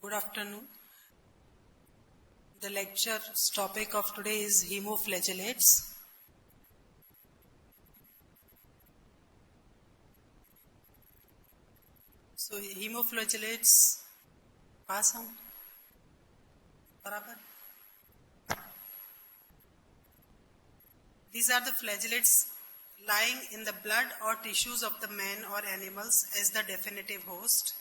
Good afternoon. The lecture's topic of today is hemoflagellates. So hemoflagellates, pass on. These are the flagellates lying in the blood or tissues of the man or animals as the definitive host.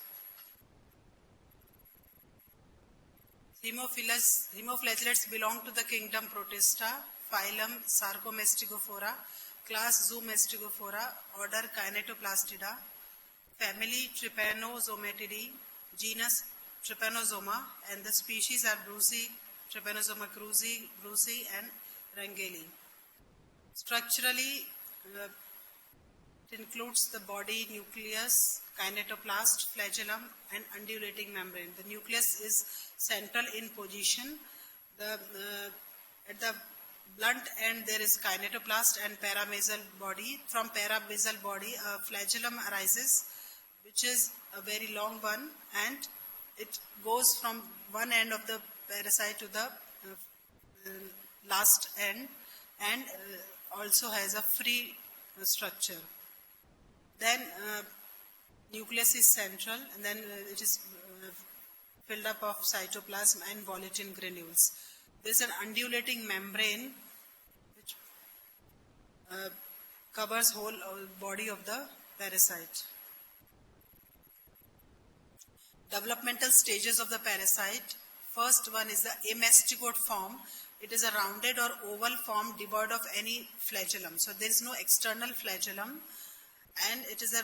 Hemoflagellates belong to the kingdom Protista, phylum Sarcomestigophora, class Zoomastigophora, order Kinetoplastida, family Trypanosomatidae, genus Trypanosoma, and the species are Brucei, Trypanosoma Brucei, and Wrangeli. Structurally, it includes the body nucleus, kinetoplast, flagellum, and undulating membrane. The nucleus is central in position. At the blunt end there is kinetoplast and paramesal body. From paramesal body, a flagellum arises, which is a very long one, and it goes from one end of the parasite to the last end, and also has a free structure. Then nucleus is central, and then it is filled up of cytoplasm and volutin granules. There is an undulating membrane which covers whole body of the parasite. Developmental stages of the parasite. First one is the amastigote form. It is a rounded or oval form devoid of any flagellum. So there is no external flagellum, and it is a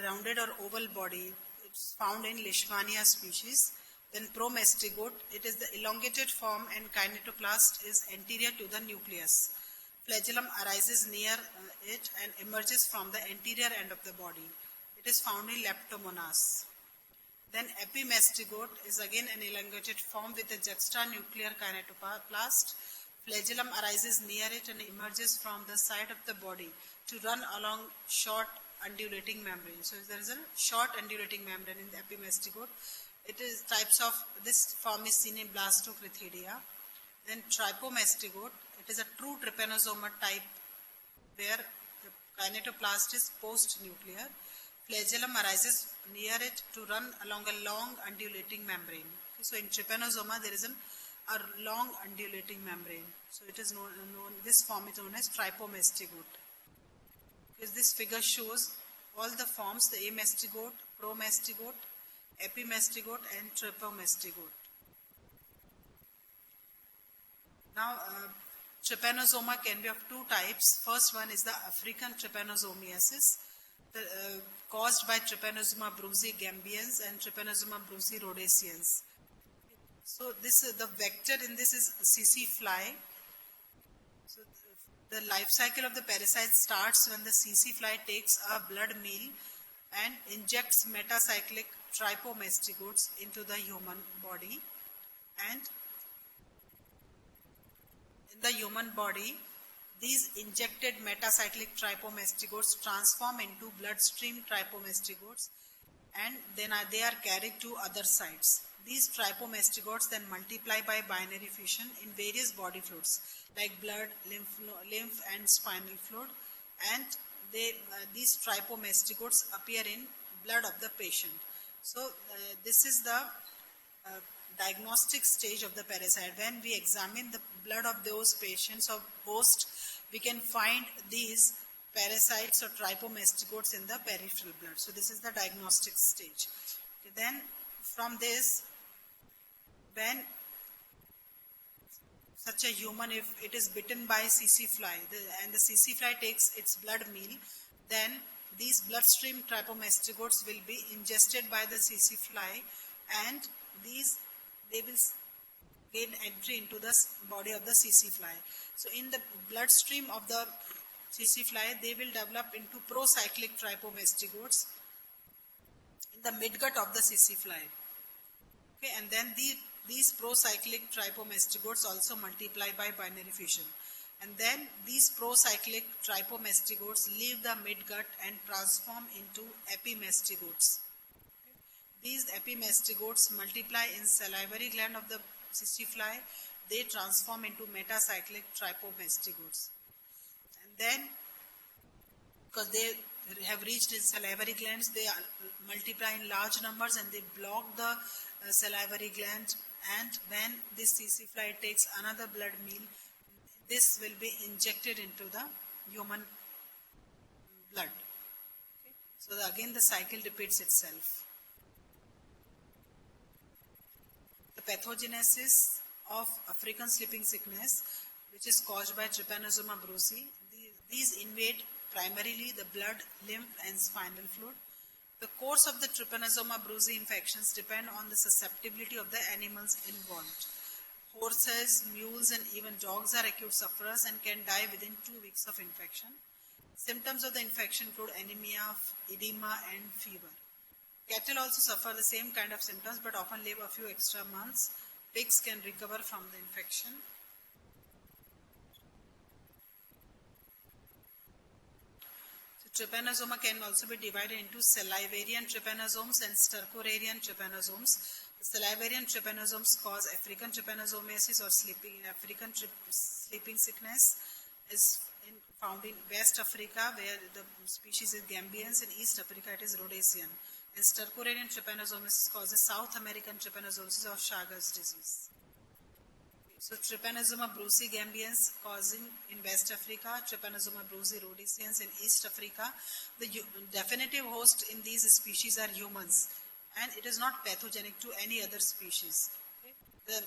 rounded or oval body. It's found in Leishmania species. Then promastigote, it is the elongated form, and kinetoplast is anterior to the nucleus. Flagellum arises near it and emerges from the anterior end of the body. It is found in Leptomonas. Then epimastigote is again an elongated form with a juxtanuclear kinetoplast. Flagellum arises near it and emerges from the side of the body to run along short undulating membrane. So there is a short undulating membrane in the epimastigote. It is types of this form is seen in Blastocrithidia. Then trypomastigote, it is a true trypanosoma type where the kinetoplast is post-nuclear. Flagellum arises near it to run along a long undulating membrane. Okay, so in trypanosoma there is a long undulating membrane. So it is known this form is known as trypomastigote. Because this figure shows all the forms: the amastigote, promastigote, epimastigote, and trypomastigote. Now, trypanosoma can be of two types. First one is the African trypanosomiasis, caused by Trypanosoma brucei gambians and Trypanosoma brucei rhodesians. So this the vector in this is CC fly. So the life cycle of the parasite starts when the CC fly takes a blood meal and injects metacyclic trypomastigotes into the human body, and in the human body these injected metacyclic trypomastigotes transform into bloodstream trypomastigotes, and then they are carried to other sites. These trypomastigotes then multiply by binary fission in various body fluids like blood, lymph and spinal fluid, and these trypomastigotes appear in blood of the patient. So this is the diagnostic stage of the parasite. When we examine the blood of those patients or host, we can find these parasites or trypomastigotes in the peripheral blood. So this is the diagnostic stage. Okay, then from this, when such a human, if it is bitten by CC fly and the CC fly takes its blood meal, then these bloodstream trypomastigotes will be ingested by the CC fly, and they will gain entry into the body of the CC fly. So in the bloodstream of the CC fly, they will develop into procyclic trypomastigotes in the midgut of the CC fly. Okay, and then these procyclic trypomastigotes also multiply by binary fission. And then these procyclic trypomastigotes leave the midgut and transform into epimastigotes. Okay. These epimastigotes multiply in salivary gland of the tsetse fly. They transform into metacyclic trypomastigotes. And then, because they have reached its salivary glands, they multiply in large numbers and they block the salivary gland. And when this tsetse fly takes another blood meal, this will be injected into the human blood. Okay. So again the cycle repeats itself. The pathogenesis of African sleeping sickness, which is caused by Trypanosoma brucei, these invade primarily the blood, lymph and spinal fluid. The course of the Trypanosoma brucei infections depend on the susceptibility of the animals involved. Horses, mules and even dogs are acute sufferers and can die within 2 weeks of infection. Symptoms of the infection include anemia, edema and fever. Cattle also suffer the same kind of symptoms but often live a few extra months. Pigs can recover from the infection. So, trypanosoma can also be divided into salivarian trypanosomes and stercorarian trypanosomes. The salivarian trypanosomes cause African trypanosomiasis or African sleeping sickness. Is found in West Africa, where the species is Gambians. In East Africa, it is Rhodesian. And stercorarian trypanosomiasis causes South American trypanosomiasis or Chagas disease. So Trypanosoma brucei Gambians causing in West Africa, Trypanosoma brucei Rhodesians in East Africa. The definitive host in these species are humans, and it is not pathogenic to any other species. Okay. The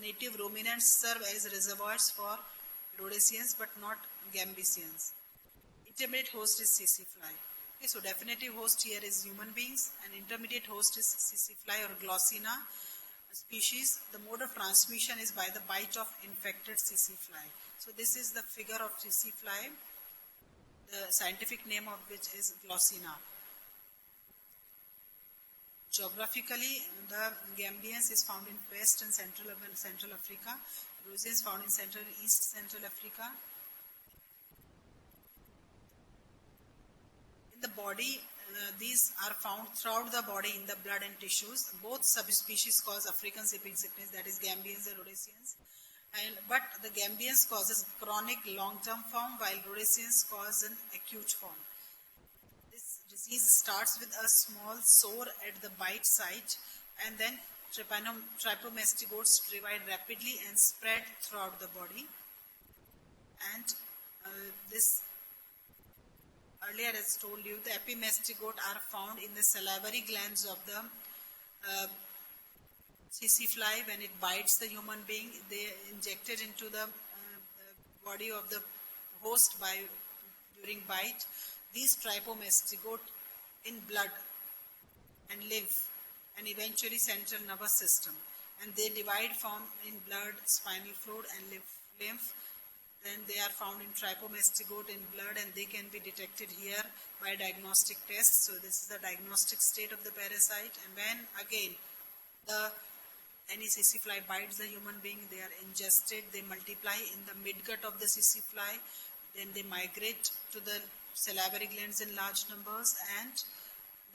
native ruminants serve as reservoirs for Rhodesians but not Gambesians. Intermediate host is tsetse fly. Okay, so definitive host here is human beings, and intermediate host is tsetse fly or Glossina species. The mode of transmission is by the bite of infected tsetse fly. So this is the figure of tsetse fly, the scientific name of which is Glossina. Geographically, the Gambians is found in West and Central Africa. Rhodesians found in Central and East Central Africa. In the body, these are found throughout the body in the blood and tissues. Both subspecies cause African sleeping sickness, that is Gambians and Rhodesians. But the Gambians causes chronic long-term form, while Rhodesians cause an acute form. This disease starts with a small sore at the bite site, and then trypomastigotes divide rapidly and spread throughout the body. And this earlier, as told you, the epimastigote are found in the salivary glands of the tsetse fly. When it bites the human being, they inject it into the body of the host during bite. These trypomastigote in blood and lymph and eventually central nervous system, and they divide from in blood, spinal fluid and lymph. Then they are found in trypomastigote in blood, and they can be detected here by diagnostic tests. So this is the diagnostic state of the parasite. And when again any tsetse fly bites the human being, they are ingested, they multiply in the midgut of the tsetse fly, then they migrate to the salivary glands in large numbers, and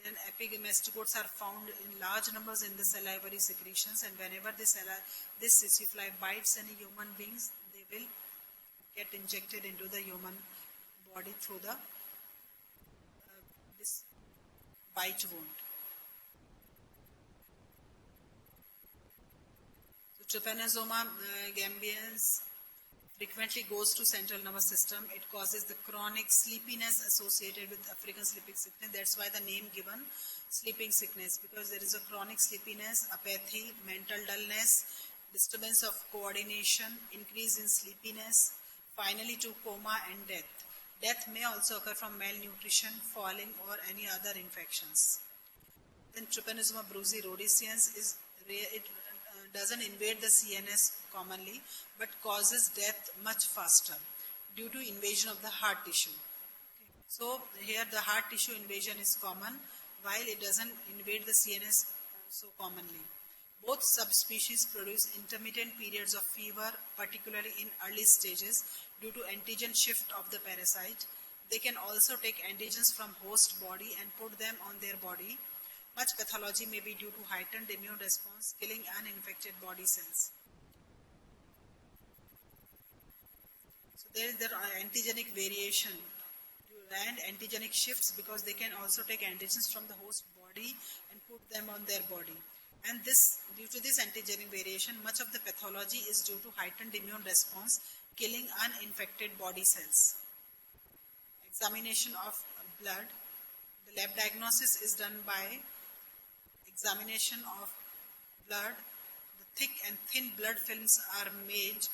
then epimastigotes are found in large numbers in the salivary secretions. And whenever this tsetse fly bites any human beings, they will get injected into the human body through the this bite wound. So Trypanosoma gambians frequently goes to central nervous system. It causes the chronic sleepiness associated with African sleeping sickness. That's why the name given sleeping sickness, because there is a chronic sleepiness, apathy, mental dullness, disturbance of coordination, increase in sleepiness, finally to coma and death. Death may also occur from malnutrition, falling or any other infections. Then Trypanosoma brucei rhodesians is rare. It doesn't invade the CNS commonly, but causes death much faster due to invasion of the heart tissue. Okay. So here the heart tissue invasion is common, while it doesn't invade the CNS so commonly. Both subspecies produce intermittent periods of fever, particularly in early stages, due to antigen shift of the parasite. They can also take antigens from host body and put them on their body. Much pathology may be due to heightened immune response, killing uninfected body cells. So there is the antigenic variation and antigenic shifts, because they can also take antigens from the host body and put them on their body. And this, due to this antigenic variation, much of the pathology is due to heightened immune response, killing uninfected body cells. Examination of blood. The lab diagnosis is done by examination of blood. The thick and thin blood films are made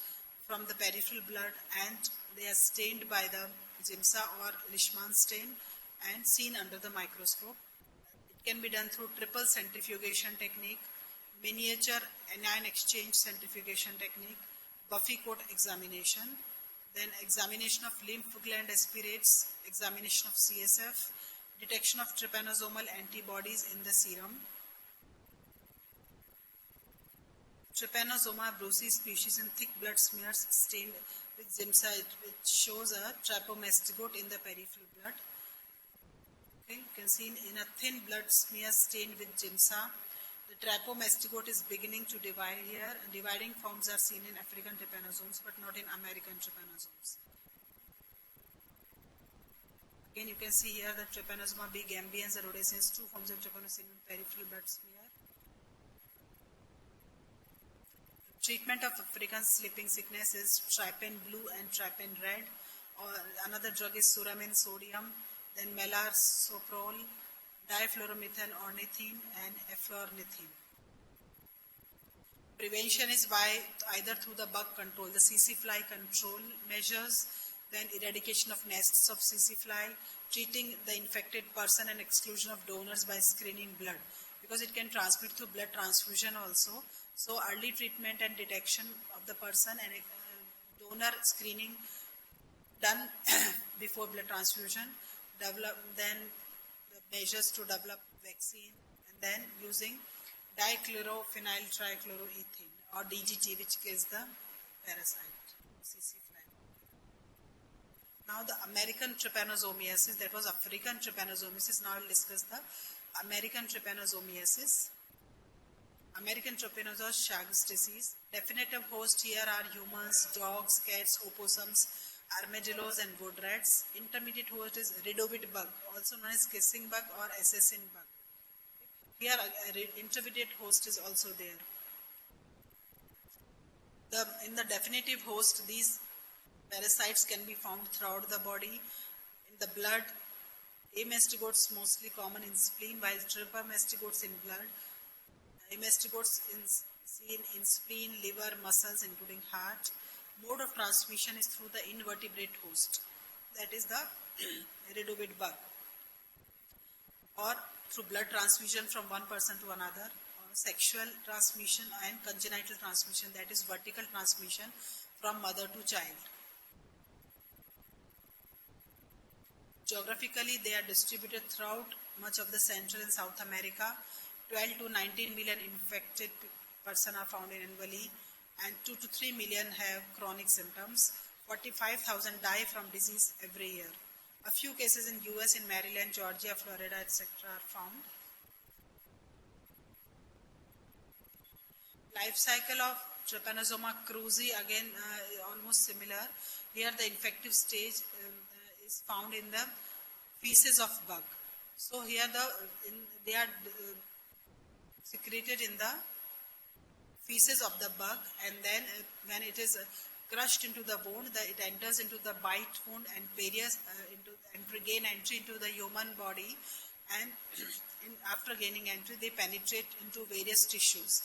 from the peripheral blood, and they are stained by the Giemsa or Leishman stain and seen under the microscope. It can be done through triple centrifugation technique, miniature anion exchange centrifugation technique, Buffy coat examination, then examination of lymph gland aspirates, examination of CSF, detection of trypanosomal antibodies in the serum. Trypanosoma brucei species in thick blood smears stained with Giemsa, which shows a trypomastigote in the peripheral blood. Okay, you can see in a thin blood smear stained with Giemsa, the trypomastigote is beginning to divide here. Dividing forms are seen in African trypanosomes, but not in American trypanosomes. Again, you can see here the Trypanosoma b gambians and rhodesians, two forms of trypanosome in peripheral blood smear. Treatment of African sleeping sickness is trypan blue and trypan red, or another drug is suramin sodium, then melarsoprol, difluoromethane ornithine, and eflornithine. Prevention is by either through the bug control, the CC fly control measures, then eradication of nests of CC fly, treating the infected person and exclusion of donors by screening blood, because it can transmit through blood transfusion also. So early treatment and detection of the person and donor screening done before blood transfusion, then the measures to develop vaccine, and then using dichlorophenyl trichloroethane or DGT, which kills the parasite, CC fly. Now the American trypanosomiasis, that was African trypanosomiasis. Now we'll discuss the American trypanosomiasis. American trypanosoma Chagas disease. Definitive host here are humans, dogs, cats, opossums, armadillos, and wood rats. Intermediate host is Ridovit bug, also known as kissing bug or assassin bug. Here, intermediate host is also there. In the definitive host, these parasites can be found throughout the body. In the blood, amastigotes mostly common in spleen, while trypamastigotes in blood. Amastigotes seen in spleen, liver, muscles, including heart. Mode of transmission is through the invertebrate host, that is the Ridovit bug, or through blood transfusion from one person to another, or sexual transmission and congenital transmission, that is vertical transmission from mother to child. Geographically, they are distributed throughout much of the Central and South America. 12 to 19 million infected persons are found annually, and 2 to 3 million have chronic symptoms. 45,000 die from disease every year. A few cases in US, in Maryland, Georgia, Florida, etc. are found. Life cycle of Trypanosoma cruzi, again almost similar. Here the infective stage is found in the feces of bug. So here they are secreted in the feces of the bug, and then when it is crushed into the wound, it enters into the bite wound and gain entry into the human body, and after gaining entry they penetrate into various tissues,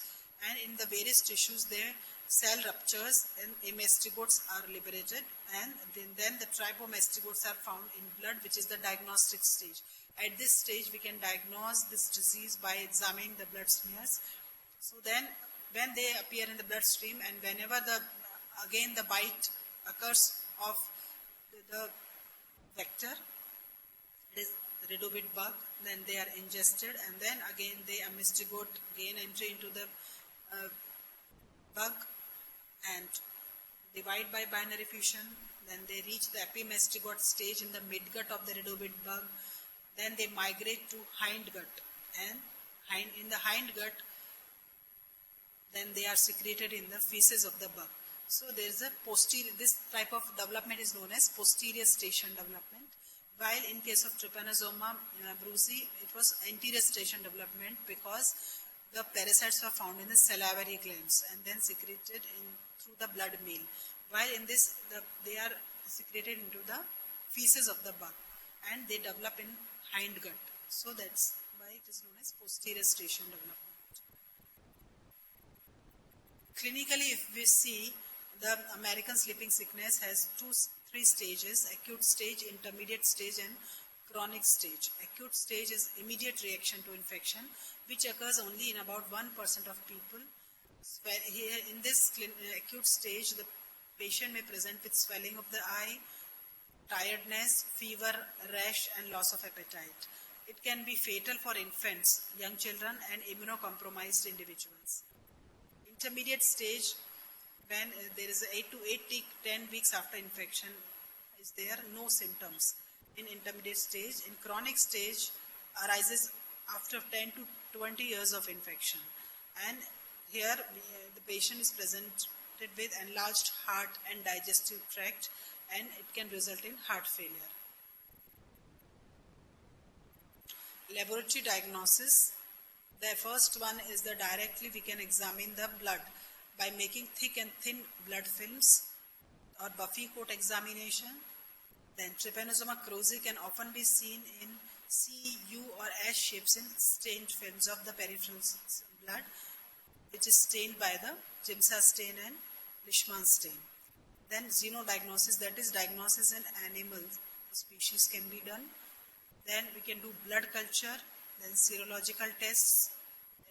and in the various tissues their cell ruptures and amastigotes are liberated, and then the trypomastigotes are found in blood, which is the diagnostic stage. At this stage, we can diagnose this disease by examining the blood smears. So then, when they appear in the bloodstream, and whenever again the bite occurs of the vector, it is Ridovit bug, then they are ingested, and then again the amastigote gain entry into the bug and divide by binary fission. Then they reach the epimastigote stage in the midgut of the Ridovit bug. Then they migrate to hindgut, and in the hind gut, then they are secreted in the feces of the bug. So there is a posterior, this type of development is known as posterior station development, while in case of Trypanosoma brucei, it was anterior station development because the parasites were found in the salivary glands and then secreted through the blood meal, while in this they are secreted into the feces of the bug and they develop in hind gut. So that's why it is known as posterior station development. Clinically, if we see, the American sleeping sickness has three stages: acute stage, intermediate stage, and chronic stage. Acute stage is immediate reaction to infection, which occurs only in about 1% of people. Here in this acute stage, the patient may present with swelling of the eye, tiredness, fever, rash, and loss of appetite. It can be fatal for infants, young children, and immunocompromised individuals. Intermediate stage, when there is 8 to 10 weeks after infection, is there no symptoms in intermediate stage. In chronic stage, arises after 10 to 20 years of infection, and here the patient is presented with enlarged heart and digestive tract, and it can result in heart failure. Laboratory diagnosis. The first one is directly we can examine the blood by making thick and thin blood films or Buffy coat examination. Then Trypanosoma cruzi can often be seen in C, U or S shapes in stained films of the peripheral blood, which is stained by the Giemsa stain and Leishman stain. Then xenodiagnosis, that is diagnosis in animals, species can be done. Then we can do blood culture, then serological tests,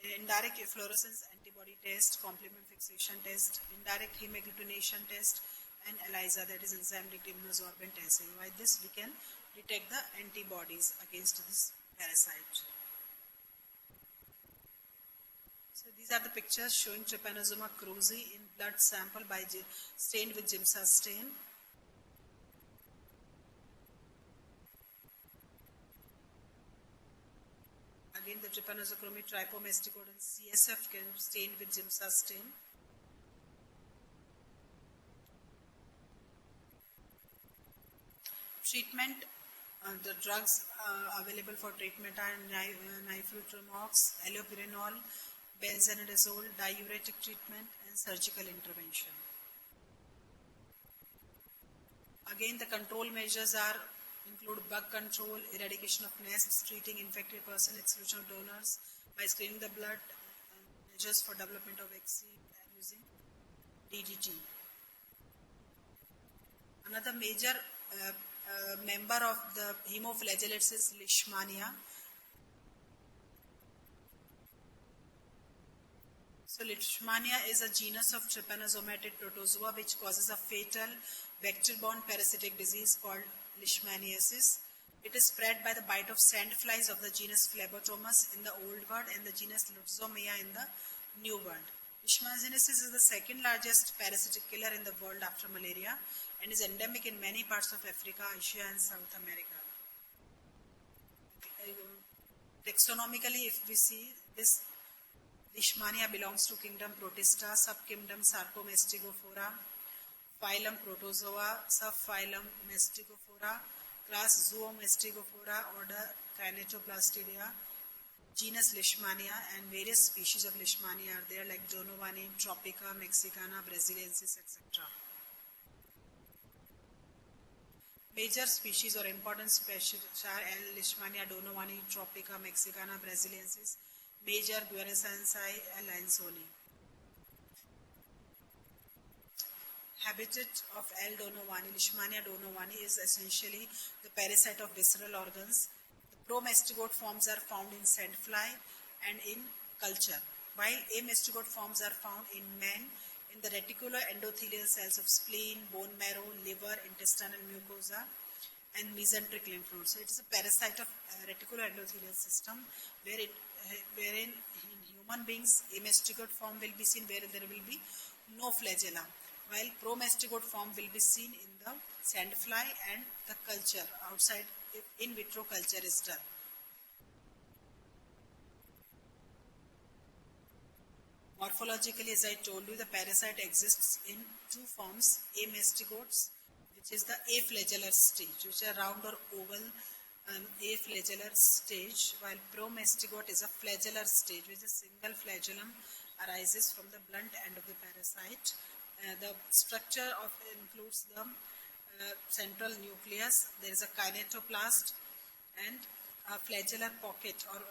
indirect efflorescence antibody test, complement fixation test, indirect hemagglutination test, and ELISA, that is enzymatic immunosorbent assay. By this we can detect the antibodies against this parasite. So these are the pictures showing Trypanosoma cruzi in blood sample by stained with Giemsa stain. Again, the Trypanosoma Trypomesticotum CSF can stained with Giemsa stain. Treatment, the drugs available for treatment are nifurtimox, allopurinol, benzonidazole, diuretic treatment, and surgical intervention. Again, the control measures include bug control, eradication of nests, treating infected person, exclusion of donors by screening the blood, measures for development of vaccine, and using DDT. Another major member of the hemoflagellates is Leishmania. So Leishmania is a genus of trypanosomatid protozoa which causes a fatal vector-borne parasitic disease called Leishmaniasis. It is spread by the bite of sandflies of the genus Phlebotomus in the Old World and the genus Lutzomia in the New World. Leishmaniasis is the second largest parasitic killer in the world after malaria and is endemic in many parts of Africa, Asia, and South America. Taxonomically, if we see this, Leishmania belongs to kingdom Protista, subkingdom Sarcomestigophora, phylum Protozoa, subphylum Mestigophora, class Zoomestigophora, order Kinetoplastidia, genus Leishmania, and various species of Leishmania are there like Donovani, Tropica, Mexicana, Braziliensis, etc. Major species or important species are Leishmania, Donovani, Tropica, Mexicana, Braziliensis, major Guernsey, and Lansoni. Habitat of L. donovani, Leishmania donovani, is essentially the parasite of visceral organs. The pro-mastigote forms are found in sandfly and in culture, while amastigote forms are found in men in the reticular endothelial cells of spleen, bone marrow, liver, intestinal mucosa, and mesenteric lymph nodes. So it is a parasite of reticular endothelial system wherein in human beings amastigote form will be seen where there will be no flagella, while pro-mastigote form will be seen in the sandfly and the culture outside if in vitro culture is done. Morphologically, as I told you, the parasite exists in two forms, amastigotes, which is the aflagellar stage, which are round or oval aflagellar stage, while promastigote is a flagellar stage, which is a single flagellum arises from the blunt end of the parasite. The structure includes the central nucleus. There is a kinetoplast and a flagellar pocket, or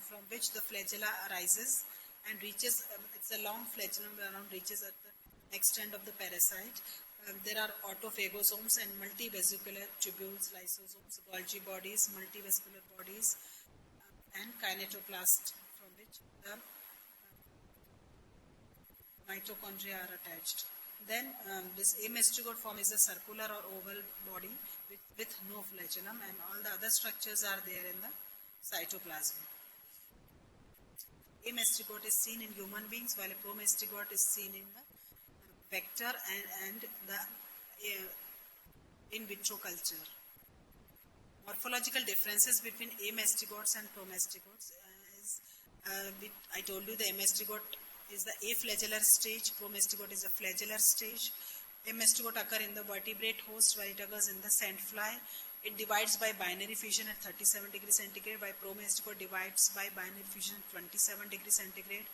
from which the flagella arises and reaches. It's a long flagellum around reaches at the next end of the parasite. There are autophagosomes and multivesicular tubules, lysosomes, Golgi bodies, multivesicular bodies, and kinetoplast, from which the mitochondria are attached. Then this amastigote form is a circular or oval body with no flagellum, and all the other structures are there in the cytoplasm. Amastigote is seen in human beings, while a promastigote is seen in the vector and the in vitro culture. Morphological differences between amastigotes and promastigotes is, I told you the amastigote is the aflagellar stage, promastigote is a flagellar stage. Amastigote occur in the vertebrate host, while it occurs in the sandfly. It divides by binary fission at 37 degrees centigrade, while promastigote divides by binary fission at 27 degrees centigrade.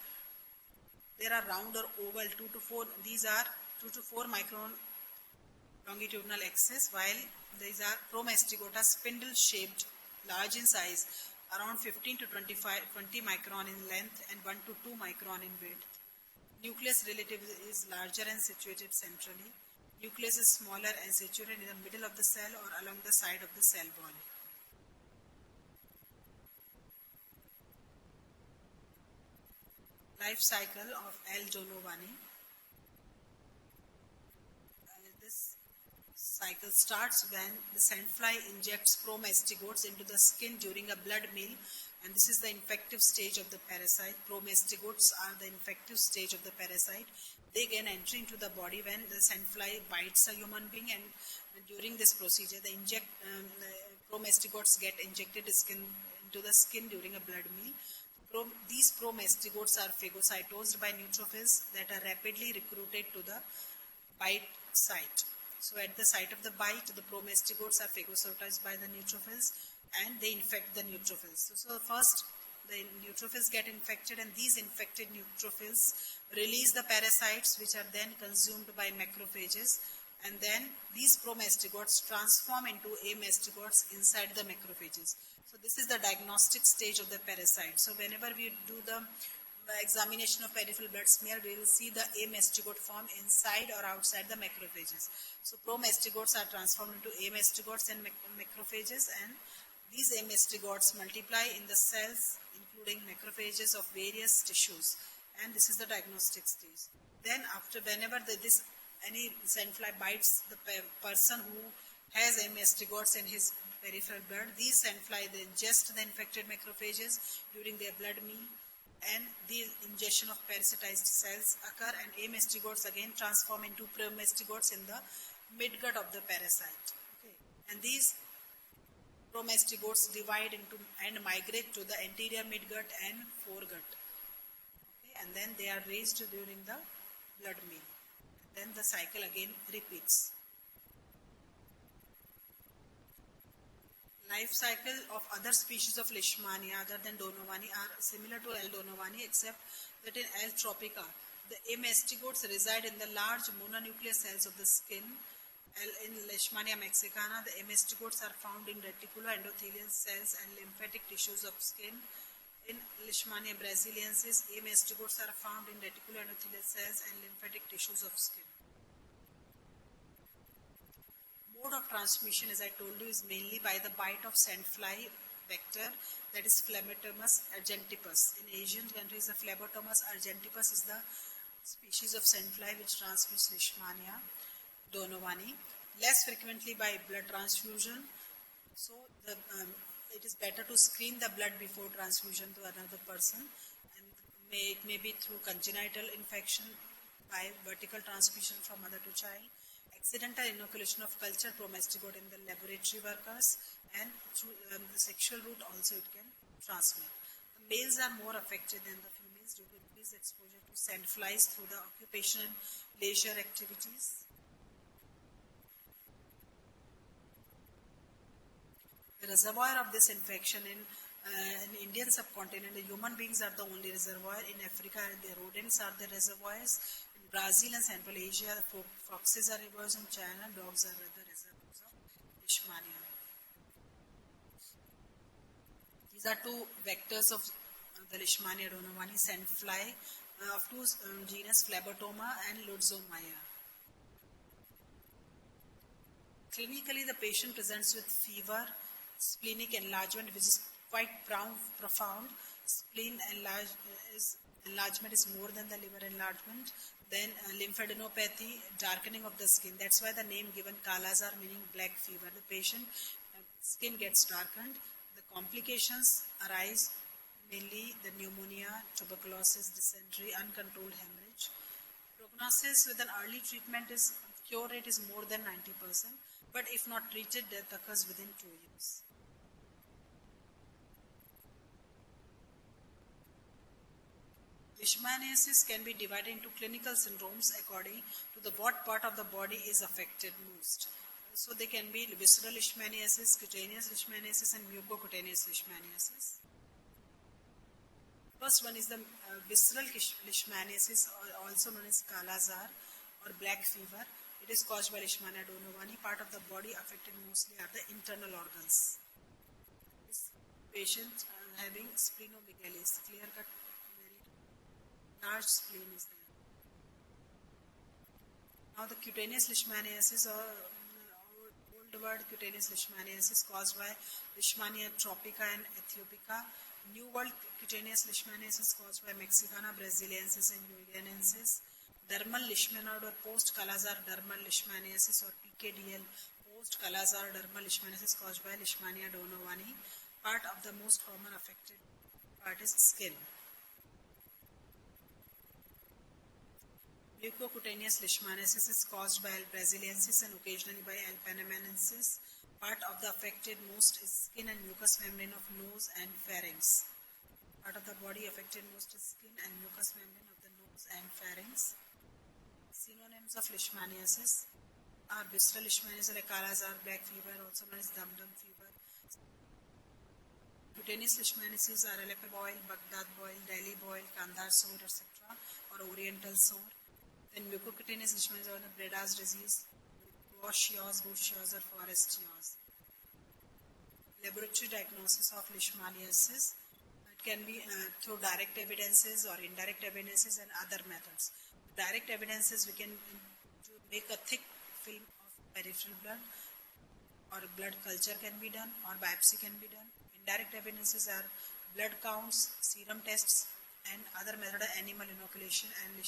There are round or oval 2 to 4, these are 2 to 4 micron longitudinal axis, while these are promastigota spindle shaped, large in size, around 15 to 20 micron in length and 1 to 2 micron in width. Nucleus relatively is larger and situated centrally. Nucleus is smaller and situated in the middle of the cell or along the side of the cell wall. Life cycle of L. donovani. This cycle starts when the sandfly injects promastigotes into the skin during a blood meal, and this is the infective stage of the parasite. Promastigotes are the infective stage of the parasite. They gain entry into the body when the sandfly bites a human being, and during this procedure, the promastigotes get injected into the skin during a blood meal. These promastigotes are phagocytosed by neutrophils that are rapidly recruited to the bite site. So at the site of the bite, the promastigotes are phagocytosed by the neutrophils and they infect the neutrophils. So first, the neutrophils get infected, and these infected neutrophils release the parasites, which are then consumed by macrophages, and then these promastigotes transform into amastigotes inside the macrophages. So this is the diagnostic stage of the parasite. So whenever we do the examination of peripheral blood smear, we will see the amastigote form inside or outside the macrophages. So promastigotes are transformed into amastigotes and macrophages, and these amastigotes multiply in the cells, including macrophages of various tissues, and this is the diagnostic stage. Then after, whenever any sandfly bites the person who has amastigotes in his peripheral blood, these sandfly they ingest the infected macrophages during their blood meal, and the ingestion of parasitized cells occur, and amastigotes again transform into promastigotes in the midgut of the parasite. Okay. And these promastigotes divide into and migrate to the anterior midgut and foregut. Okay. And then they are raised during the blood meal. Then the cycle again repeats. Life cycle of other species of Leishmania other than donovani are similar to L. donovani, except that in L. tropica, the amastigotes reside in the large mononuclear cells of the skin. In Leishmania mexicana, the amastigotes are found in reticuloendothelial cells and lymphatic tissues of skin. In Leishmania brasiliensis, amastigotes are found in reticuloendothelial cells and lymphatic tissues of skin. Mode of transmission, as I told you, is mainly by the bite of sandfly vector, that is Phlebotomus argentipus. In Asian countries, the Phlebotomus argentipus is the species of sandfly which transmits Leishmania donovani. Less frequently by blood transfusion. So it is better to screen the blood before transfusion to another person, and it may be through congenital infection by vertical transmission from mother to child, accidental inoculation of cultured promastigote in the laboratory workers, and through the sexual route also it can transmit. The males are more affected than the females due to increased exposure to sandflies through the occupation and leisure activities. The reservoir of this infection in Indian subcontinent, the human beings are the only reservoir. In Africa, the rodents are the reservoirs. In Brazil and Central Asia, the foxes are reservoirs. In China, dogs are the reservoirs of Leishmania. These are two vectors of the Leishmania donovani, sandfly, of two genus Phlebotoma and Lutzomyia. Clinically, the patient presents with fever, splenic enlargement, which is quite profound. Spleen enlargement is more than the liver enlargement. Then lymphadenopathy, darkening of the skin. That's why the name given Kala-Azar, meaning black fever. The patient skin gets darkened. The complications arise mainly the pneumonia, tuberculosis, dysentery, uncontrolled hemorrhage. Prognosis with an early treatment is cure rate is more than 90%, but if not treated, death occurs within 2 years. Leishmaniasis can be divided into clinical syndromes according to the what part of the body is affected most. So they can be visceral leishmaniasis, cutaneous leishmaniasis, and mucocutaneous leishmaniasis. First one is the visceral leishmaniasis, also known as Kala-Azar or black fever. It is caused by Leishmania donovani. Part of the body affected mostly are the internal organs. This patient having splenomegaly, clear-cut, very large spleen is there. Now the cutaneous leishmaniasis, or old word cutaneous leishmaniasis, caused by Leishmania tropica and ethiopica. New world cutaneous leishmaniasis caused by Mexicana brasiliensis and Guyaniensis. Dermal leishmanoid or post-Kala-Azar dermal leishmaniasis or PKDL, post-Kala-Azar dermal leishmaniasis caused by Leishmania donovani. Part of the most common affected part is skin. Mucocutaneous leishmaniasis is caused by L. brasiliensis and occasionally by L. panamaniensis. Part of the affected most is skin and mucous membrane of nose and pharynx. Part of the body affected most is skin and mucous membrane of the nose and pharynx. Synonyms of leishmaniasis are visceral leishmaniasis like Kala-Azar, black fever, also known as dum-dum fever. Cutaneous leishmaniasis are Aleppo boil, Baghdad boil, Delhi boil, Kandahar sore, etc. or Oriental sore. Then mucocutaneous leishmaniasis are the Breda's disease, gauche yaws, or forest yaws. Laboratory diagnosis of leishmaniasis. It can be through direct evidences or indirect evidences and other methods. Direct evidences, we can make a thick film of peripheral blood, or blood culture can be done, or biopsy can be done. Indirect evidences are blood counts, serum tests, and other method of animal inoculation and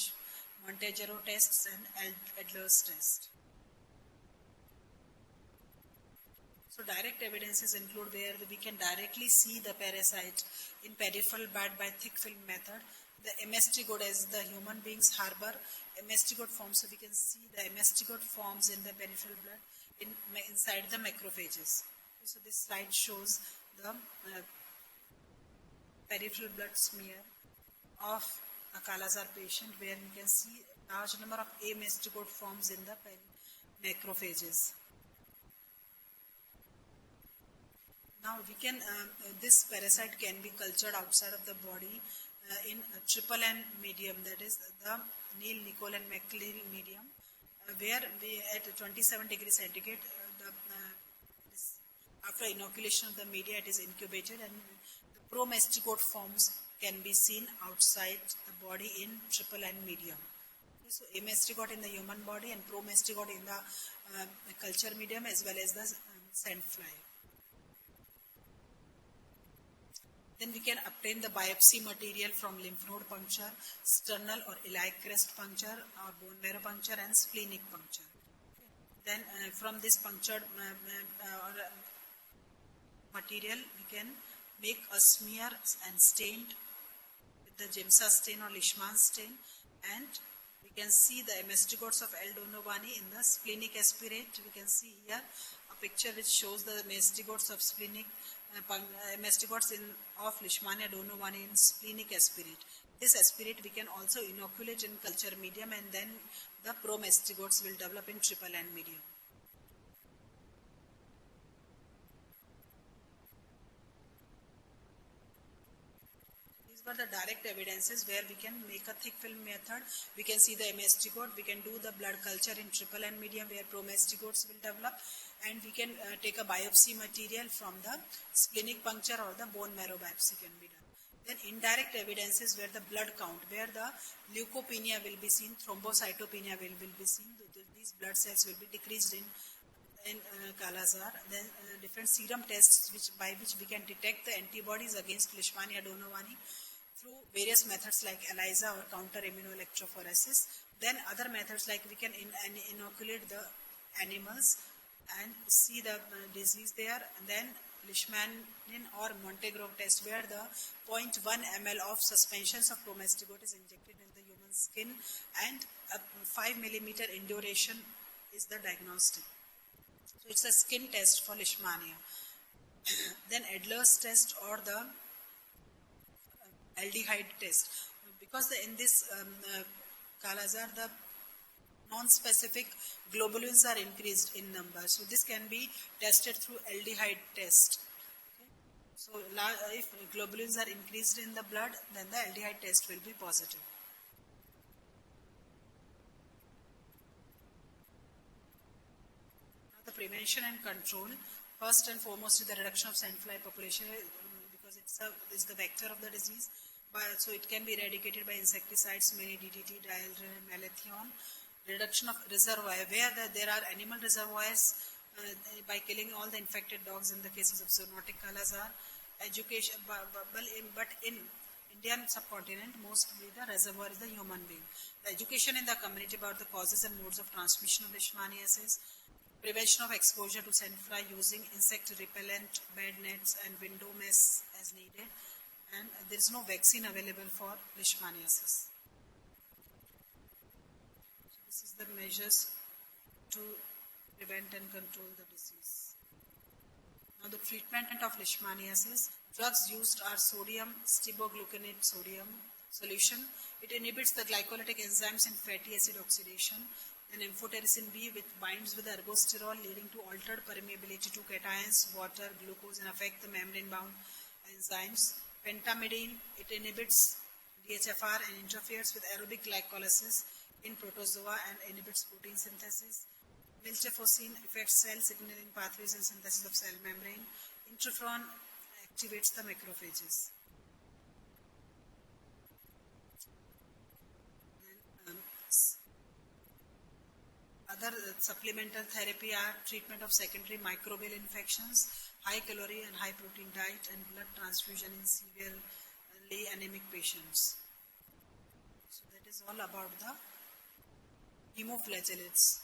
Montegero tests and Adler's test. So direct evidences include where we can directly see the parasite in peripheral blood by thick film method. The MST-GOD, as the human beings harbor MST-GOD forms, so we can see the MST-GOD forms in the peripheral blood inside the macrophages. So this slide shows the peripheral blood smear of a Kala-Azar patient, where we can see large number of MST-GOD forms in the macrophages. Now we can, this parasite can be cultured outside of the body in triple N medium, that is the Neil, Nicol and McLean medium, where we at 27 degrees centigrade, after inoculation of the media, it is incubated, and the pro-MST-GOD forms can be seen outside the body in triple N medium. So MST-GOD in the human body and pro-MST-GOD in the culture medium as well as the sandfly. Then we can obtain the biopsy material from lymph node puncture, sternal or iliac crest puncture, or bone marrow puncture and splenic puncture. Then from this punctured material, we can make a smear and stain with the Giemsa stain or Leishman stain, and we can see the MST-GODs of L. donovani in the splenic aspirate. We can see here a picture which shows the MST-GODs of splenic mastigotes of Leishmania donovani in splenic aspirate. This aspirate we can also inoculate in culture medium, and then the pro-mastigotes will develop in triple N medium. These were the direct evidences where we can make a thick film method. We can see the mastigote, we can do the blood culture in triple N medium where pro-mastigotes will develop, and we can take a biopsy material from the splenic puncture or the bone marrow biopsy can be done. Then indirect evidences where the blood count, where the leukopenia will be seen, thrombocytopenia will be seen. These blood cells will be decreased in Kala-Azar. Then different serum tests by which we can detect the antibodies against Leishmania donovani through various methods like ELISA or counter immunoelectrophoresis. Then other methods like we can inoculate the animals and see the disease there. And then Leishmanian or Montegrove test where the 0.1 ml of suspensions of pro-mastigote is injected in the human skin, and 5 millimeter induration is the diagnostic. So it's a skin test for Leishmania. Then Adler's test or the aldehyde test, because in this Kala-Azar the non-specific globulins are increased in number, so this can be tested through aldehyde test. Okay. So if globulins are increased in the blood, then the aldehyde test will be positive. Now the prevention and control, first and foremost is the reduction of sandfly population, because it's the vector of the disease. So it can be eradicated by insecticides, mainly DDT, dialrhene, malathion. Reduction of reservoir, where there are animal reservoirs, by killing all the infected dogs in the cases of zoonotic Kala-Azar. Education, but in Indian subcontinent, mostly the reservoir is the human being. The education in the community about the causes and modes of transmission of Leishmaniasis, prevention of exposure to sandfly using insect repellent, bed nets and window mess as needed, and there is no vaccine available for Leishmaniasis. This is the measures to prevent and control the disease. Now the treatment of Leishmaniasis, drugs used are sodium stibogluconate sodium solution. It inhibits the glycolytic enzymes in fatty acid oxidation. Then amphotericin B binds with ergosterol, leading to altered permeability to cations, water, glucose, and affect the membrane-bound enzymes. Pentamidine, it inhibits DHFR and interferes with aerobic glycolysis in protozoa and inhibits protein synthesis. Miltefosine affects cell signaling pathways and synthesis of cell membrane. Interferon activates the macrophages. Then, other supplemental therapy are treatment of secondary microbial infections, high calorie and high protein diet, and blood transfusion in severely anemic patients. So that is all about the hemoflagellates.